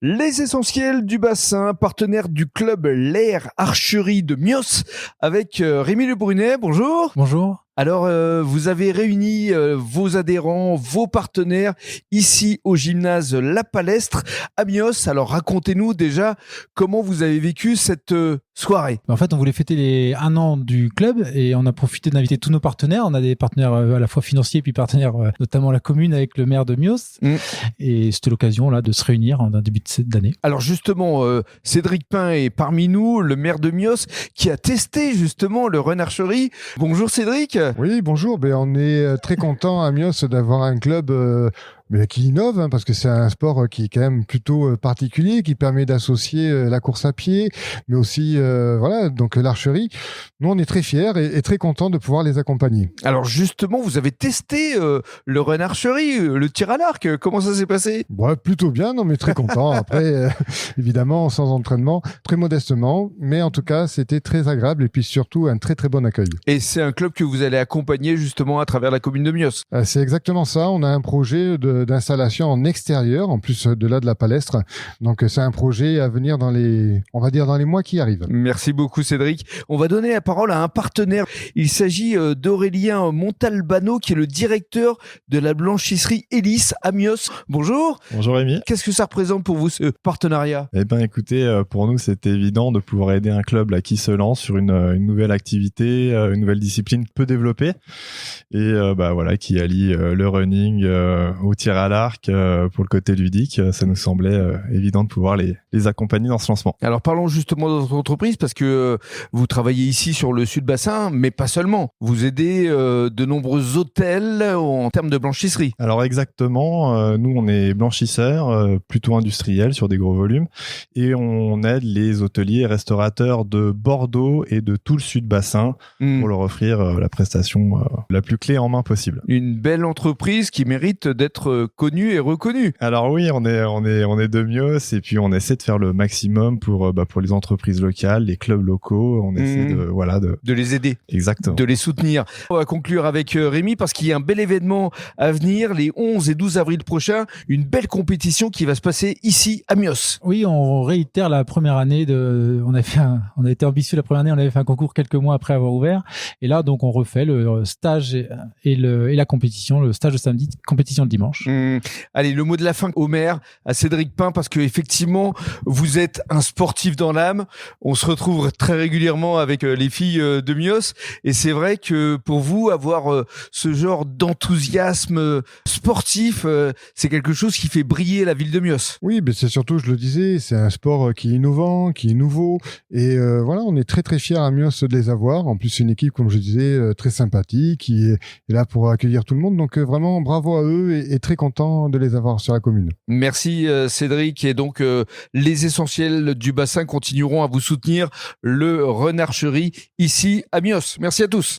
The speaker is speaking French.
Les essentiels du bassin, partenaire du club L'Air Archerie de Mios avec Rémi Le Brunet. Bonjour. Bonjour. Alors, vous avez réuni vos adhérents, vos partenaires ici au gymnase La Palestre à Mios. Alors, racontez-nous déjà comment vous avez vécu cette soirée. En fait, on voulait fêter les 1 an du club et on a profité d'inviter tous nos partenaires. On a des partenaires à la fois financiers puis partenaires notamment la commune avec le maire de Mios. Et c'était l'occasion là de se réunir en début d'année. Alors justement, Cédric Pin est parmi nous, le maire de Mios, qui a testé justement le run archery. Bonjour Cédric. Oui, bonjour. On est très content à Mios d'avoir un club qui innove, parce que c'est un sport qui est quand même plutôt particulier, qui permet d'associer la course à pied, mais aussi donc l'archerie. Nous, on est très fiers et très contents de pouvoir les accompagner. Alors justement, vous avez testé le run archery, le tir à l'arc. Comment ça s'est passé ? Plutôt bien, non, mais très content. Après, évidemment, sans entraînement, très modestement, mais en tout cas, c'était très agréable et puis surtout un très très bon accueil. Et c'est un club que vous allez accompagner justement à travers la commune de Mios. C'est exactement ça. On a un projet d'installation en extérieur, en plus de la Palestre. Donc c'est un projet à venir dans les mois qui arrivent. Merci beaucoup Cédric. On va donner la parole à un partenaire. Il s'agit d'Aurélien Montalbano qui est le directeur de la blanchisserie Hélice à Mios. Bonjour. Bonjour Rémi. Qu'est-ce que ça représente pour vous ce partenariat ? Écoutez, pour nous c'était évident de pouvoir aider un club là qui se lance sur une nouvelle activité, une nouvelle discipline peu développée et qui allie le running au tir à l'arc pour le côté ludique. Ça nous semblait évident de pouvoir les accompagner dans ce lancement. Alors parlons justement de votre entreprise parce que vous travaillez ici sur le sud bassin, mais pas seulement. Vous aidez de nombreux hôtels en termes de blanchisserie. Alors exactement, nous on est blanchisseurs, plutôt industriels sur des gros volumes et on aide les hôteliers et restaurateurs de Bordeaux et de tout le sud bassin pour leur offrir la prestation la plus clé en main possible. Une belle entreprise qui mérite d'être connue et reconnue. Alors oui, on est de Mios et puis on essaie de faire le maximum pour les entreprises locales, les clubs locaux. On essaie de les aider. Exactement. De les soutenir. On va conclure avec Rémi parce qu'il y a un bel événement à venir les 11 et 12 avril prochains. Une belle compétition qui va se passer ici à Mios. Oui, on réitère la première année on a été ambitieux la première année, on avait fait un concours quelques mois après avoir ouvert. Et là, donc, on refait le stage et la compétition, le stage de samedi, compétition le dimanche. Allez, le mot de la fin au maire, à Cédric Pin, parce que effectivement, vous êtes un sportif dans l'âme. On se retrouve très régulièrement avec les filles de Mios. Et c'est vrai que pour vous, avoir ce genre d'enthousiasme sportif, c'est quelque chose qui fait briller la ville de Mios. Oui, mais c'est surtout, je le disais, c'est un sport qui est innovant, qui est nouveau. Et on est très très fiers à Mios de les avoir. En plus, c'est une équipe, comme je disais, très sympathique, qui est là pour accueillir tout le monde. Donc vraiment, bravo à eux et très content de les avoir sur la commune. Merci Cédric. Et donc, les essentiels du bassin continueront à vous soutenir le run archery ici à Mios. Merci à tous.